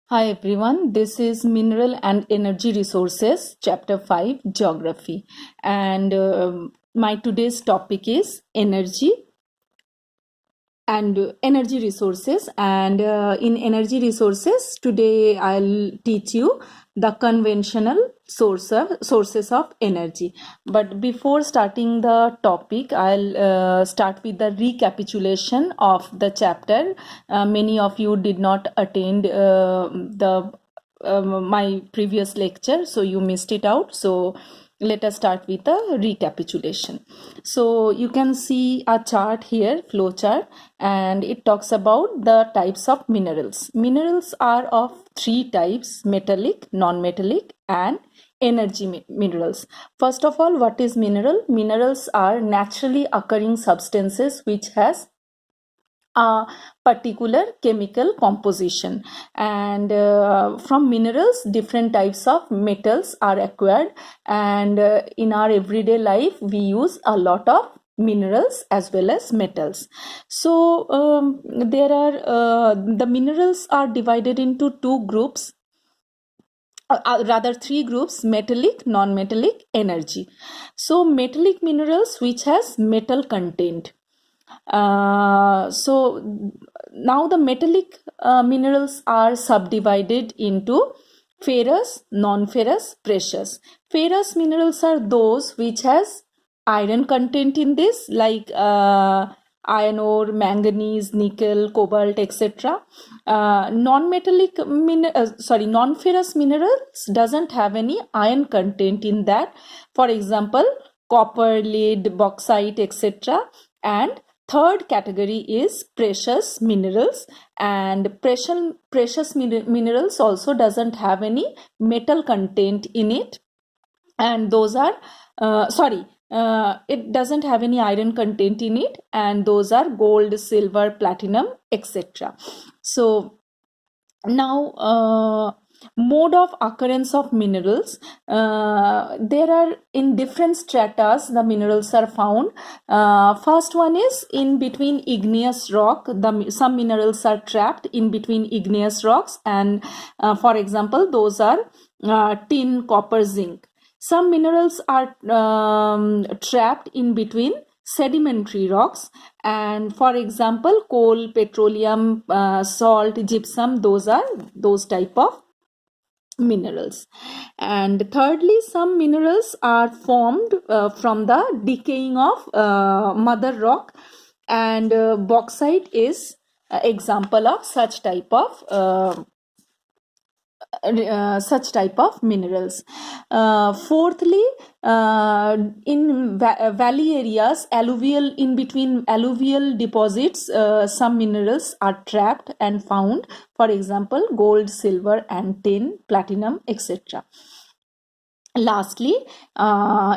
Hi everyone, this is Mineral and Energy Resources, Chapter 5, Geography. And my today's topic is energy and energy resources. And in energy resources, today I'll teach you the conventional sources of energy. But before starting the topic, I'll start with the recapitulation of the chapter. Many of you did not attend the my previous lecture, so you missed it out. So let us start with the recapitulation. So you can see a chart here, flow chart, and it talks about the types of minerals. Minerals are of three types: metallic, non-metallic, and energy minerals. First of all, what is mineral? Minerals are naturally occurring substances which has a particular chemical composition, and from minerals different types of metals are acquired, and in our everyday life we use a lot of minerals as well as metals. So there are the minerals are divided into two groups, rather three groups: metallic, non-metallic, energy. So metallic minerals which has metal content. So now the metallic minerals are subdivided into ferrous, non-ferrous, precious. Ferrous minerals are those which has iron content in this, like iron ore, manganese, nickel, cobalt, etc. Non-ferrous minerals doesn't have any iron content in that. For example, copper, lead, bauxite, etc. And third category is precious minerals, and precious minerals also doesn't have any metal content in it, and those are it doesn't have any iron content in it, and those are gold, silver, platinum, etc. So now mode of occurrence of minerals. There are in different stratas the minerals are found. First one is in between igneous rock. Some minerals are trapped in between igneous rocks, and for example those are tin, copper, zinc. Some minerals are trapped in between sedimentary rocks, and for example coal, petroleum, salt, gypsum, those are those type of minerals. And thirdly, some minerals are formed from the decaying of mother rock, and bauxite is example of such type of minerals. Fourthly, in valley areas, in between alluvial deposits, some minerals are trapped and found. For example, gold, silver, and tin, platinum, etc. Lastly,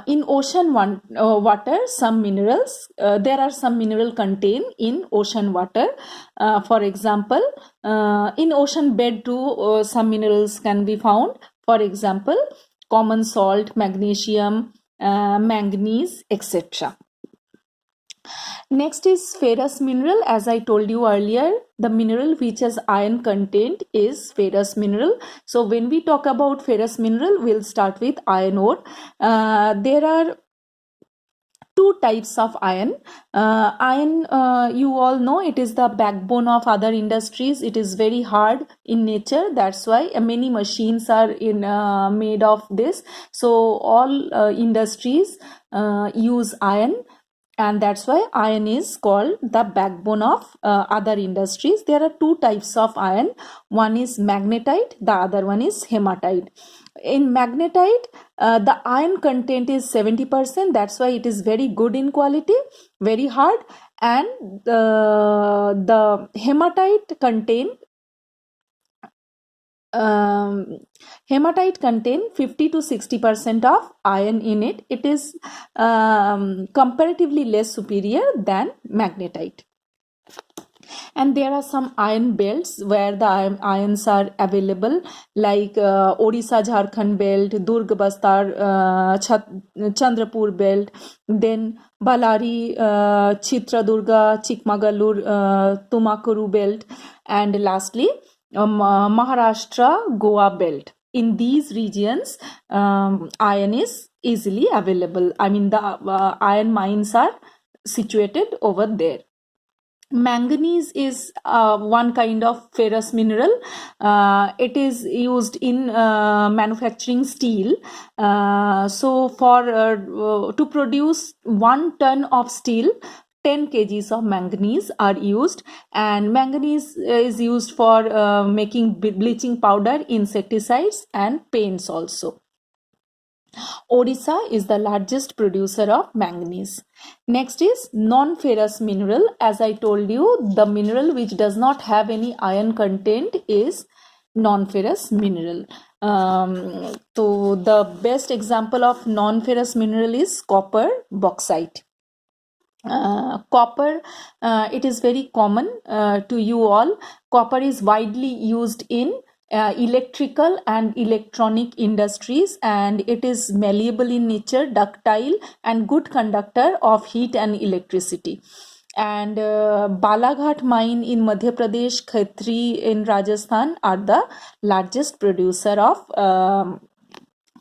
in ocean water, some minerals, there are some mineral contained in ocean water. For example, in ocean bed too, some minerals can be found. For example, common salt, magnesium, manganese, etc. Next is ferrous mineral. As I told you earlier, the mineral which has iron content is ferrous mineral. So when we talk about ferrous mineral, we'll start with iron ore. There are two types of iron. You all know it is the backbone of other industries. It is very hard in nature. That's why many machines are made of this. So all industries use iron, and that's why iron is called the backbone of other industries. There are two types of iron. One is magnetite, the other one is hematite. In magnetite, the iron content is 70%. That's why it is very good in quality, very hard. And the hematite contain 50 to 60% of iron in it. It is comparatively less superior than magnetite. And there are some iron belts where the irons are available, like Odisha Jharkhand belt, Durg Bastar, Chandrapur belt, then Balari, Chitradurga, Chikmagalur, Tumakuru belt, and lastly Maharashtra, Goa belt. In these regions, iron is easily available. I mean, the iron mines are situated over there. Manganese is one kind of ferrous mineral. It is used in manufacturing steel. So to produce 1 ton of steel, 10 kgs of manganese are used, and manganese is used for making bleaching powder, insecticides, and paints also. Odisha is the largest producer of manganese. Next is non-ferrous mineral. As I told you, the mineral which does not have any iron content is non-ferrous mineral. So the best example of non-ferrous mineral is copper, bauxite. Copper, it is very common to you all. Copper is widely used in electrical and electronic industries, and it is malleable in nature, ductile, and good conductor of heat and electricity. And Balaghat mine in Madhya Pradesh, Khetri in Rajasthan are the largest producer of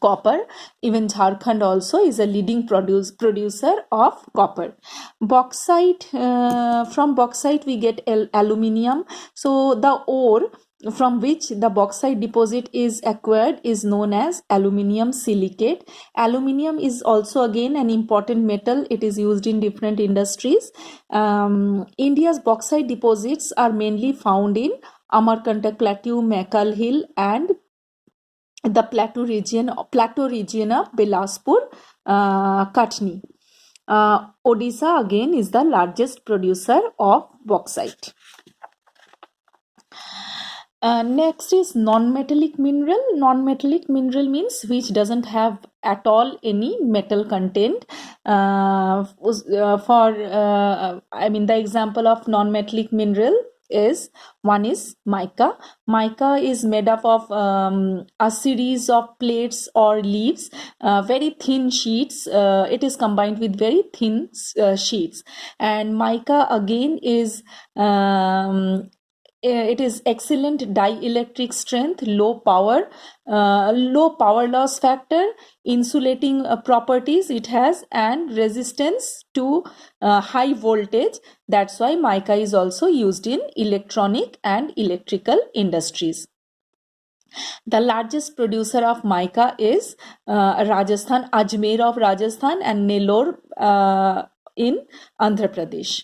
copper. Even Jharkhand also is a leading producer of copper. Bauxite, from bauxite we get aluminium. So the ore from which the bauxite deposit is acquired is known as aluminium silicate. Aluminium is also again an important metal. It is used in different industries. India's bauxite deposits are mainly found in Amarkantak Plateau, Mekal Hill, and the plateau region of Bilaspur, Katni. Odisha again is the largest producer of bauxite. Next is non-metallic mineral. Non-metallic mineral means which doesn't have at all any metal content. I mean, the example of non-metallic mineral is mica. Mica is made up of a series of plates or leaves, very thin sheets. It is combined with very thin sheets, and mica again is it is excellent dielectric strength, low power loss factor, insulating properties it has, and resistance to high voltage. That's why mica is also used in electronic and electrical industries. The largest producer of mica is Rajasthan, Ajmer of Rajasthan, and Nellore in Andhra Pradesh.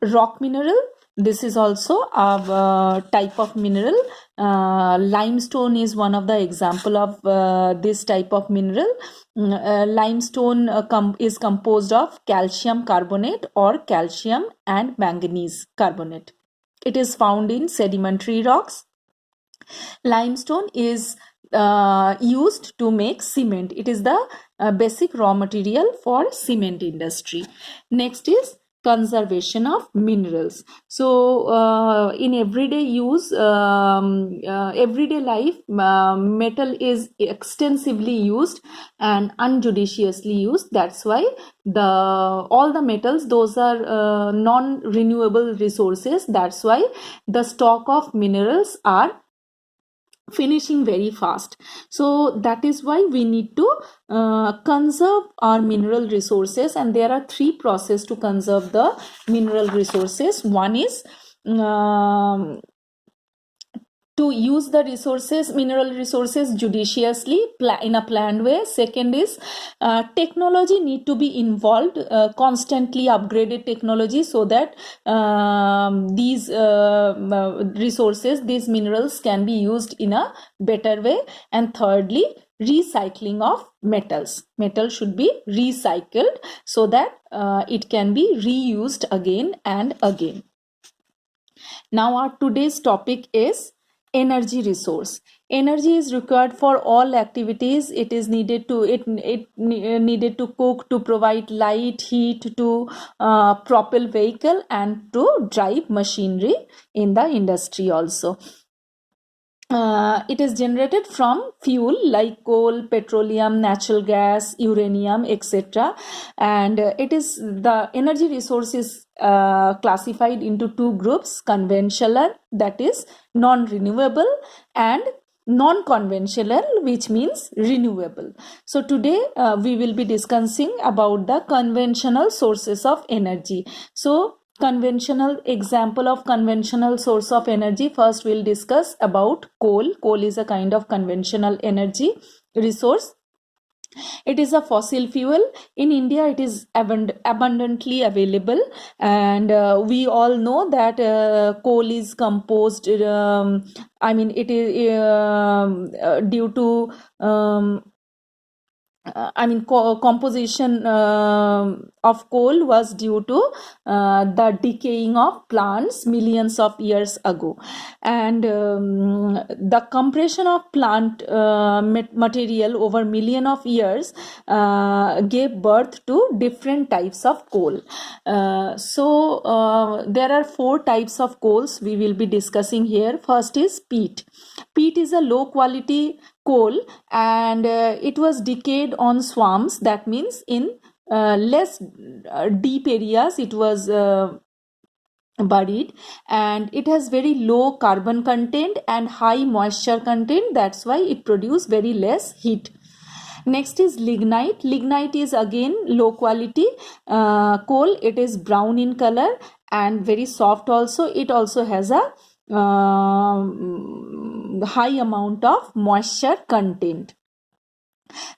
Rock mineral. This is also a type of mineral. Limestone is one of the example of this type of mineral. Limestone is composed of calcium carbonate or calcium and manganese carbonate. It is found in sedimentary rocks. Limestone is used to make cement. It is the basic raw material for cement industry. Next is conservation of minerals. So in everyday use, everyday life, metal is extensively used and unjudiciously used. That's why all the metals, those are non-renewable resources. That's why the stock of minerals are finishing very fast. So that is why we need to conserve our mineral resources, and there are 3 processes to conserve the mineral resources. One is to use the mineral resources judiciously in a planned way. Second is technology need to be involved, constantly upgraded technology, so that these resources, these minerals can be used in a better way. And thirdly, recycling of metals. Metal should be recycled so that it can be reused again and again. Now our today's topic is energy resource. Energy is required for all activities. It is needed to needed to cook, to provide light, heat, to propel vehicle, and to drive machinery in the industry also. it is generated from fuel like coal, petroleum, natural gas, uranium, etc. And it is the energy resource is classified into two groups: conventional, that is non-renewable, and non-conventional, which means renewable. So today we will be discussing about the conventional sources of energy. So conventional example of conventional source of energy, first we'll discuss about coal. Coal is a kind of conventional energy resource. It is a fossil fuel. In India it is abundantly available, and we all know that coal is composed, it is due to composition of coal was due to the decaying of plants millions of years ago, and the compression of plant material over million of years gave birth to different types of coal. There are four types of coals we will be discussing here. First is peat. Peat is a low quality coal, and it was decayed on swamps. That means in less deep areas it was buried, and it has very low carbon content and high moisture content. That's why it produces very less heat. Next is lignite. Lignite is again low quality coal. It is brown in color and very soft also. It also has a high amount of moisture content.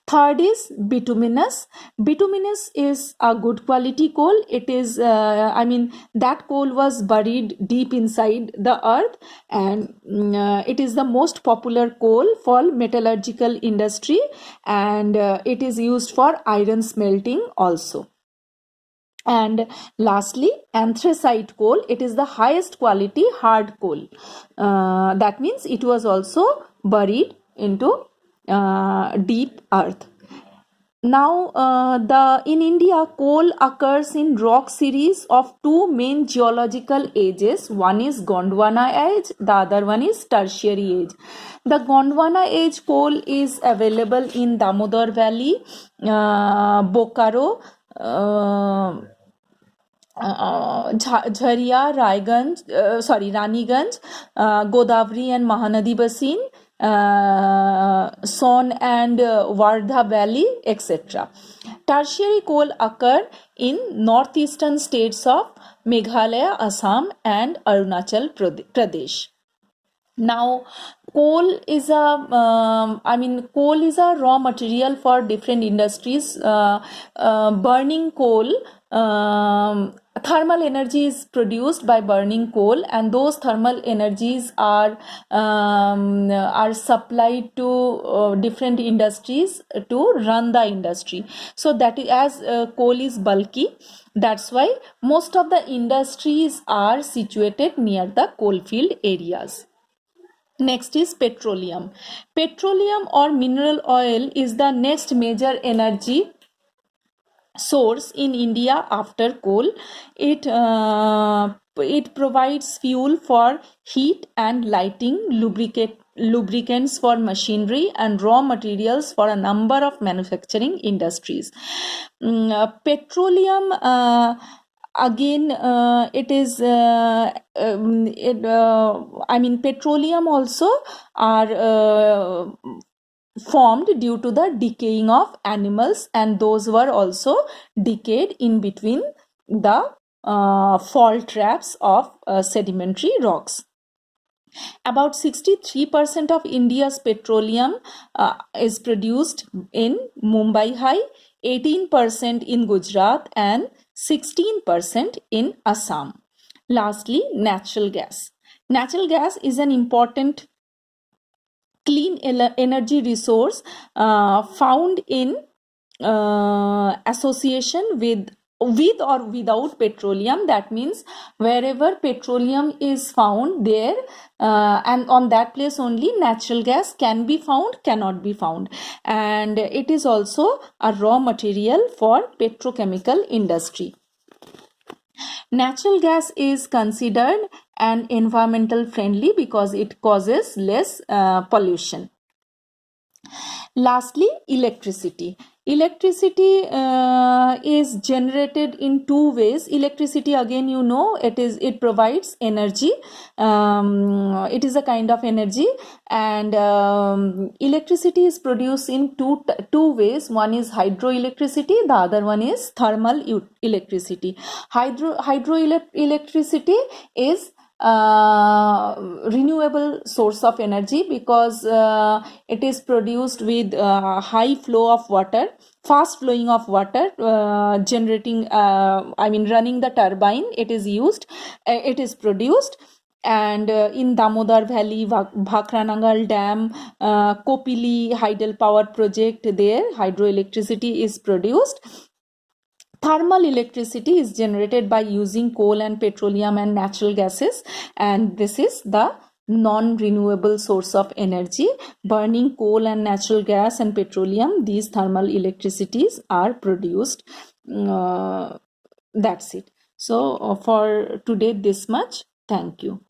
Third is bituminous. Bituminous is a good quality coal. It is that coal was buried deep inside the earth, and it is the most popular coal for metallurgical industry, and it is used for iron smelting also. And lastly, anthracite coal. It is the highest quality hard coal. That means it was also buried into deep earth. Now, in India, coal occurs in rock series of two main geological ages. One is Gondwana age, the other one is Tertiary age. The Gondwana age coal is available in Damodar Valley, Bokaro, Jharia, Raniganj, Godavari and Mahanadi Basin, Son and Wardha Valley, etc. Tertiary coal occur in northeastern states of Meghalaya, Assam and Arunachal Pradesh. Now, coal is a raw material for different industries. Burning coal, thermal energy is produced by burning coal, and those thermal energies are supplied to different industries to run the industry. So that is, as coal is bulky, that's why most of the industries are situated near the coalfield areas. Next is petroleum. Petroleum or mineral oil is the next major energy source in India after coal. It provides fuel for heat and lighting, lubricants for machinery, and raw materials for a number of manufacturing industries. Petroleum petroleum also are formed due to the decaying of animals, and those were also decayed in between the fault traps of sedimentary rocks. About 63% of India's petroleum is produced in Mumbai High, 18% in Gujarat, and 16% in Assam. Lastly, natural gas. Natural gas is an important clean energy resource found in association with or without petroleum. That means wherever petroleum is found there, and on that place only natural gas can be found, cannot be found, and it is also a raw material for petrochemical industry. Natural gas is considered and environmental friendly because it causes less pollution. Lastly, electricity. Electricity is generated in two ways. Electricity, again, you know, it provides energy. It is a kind of energy, and electricity is produced in two ways. One is hydroelectricity, the other one is thermal electricity. Hydroelectricity is renewable source of energy because it is produced with high flow of water, fast flowing of water, running the turbine. It is produced, and in Damodar Valley, Bhakranangal Dam, Kopili Hydel Power Project, there hydroelectricity is produced. Thermal electricity is generated by using coal and petroleum and natural gases, and this is the non-renewable source of energy. Burning coal and natural gas and petroleum, these thermal electricities are produced. That's it. So for today, this much. Thank you.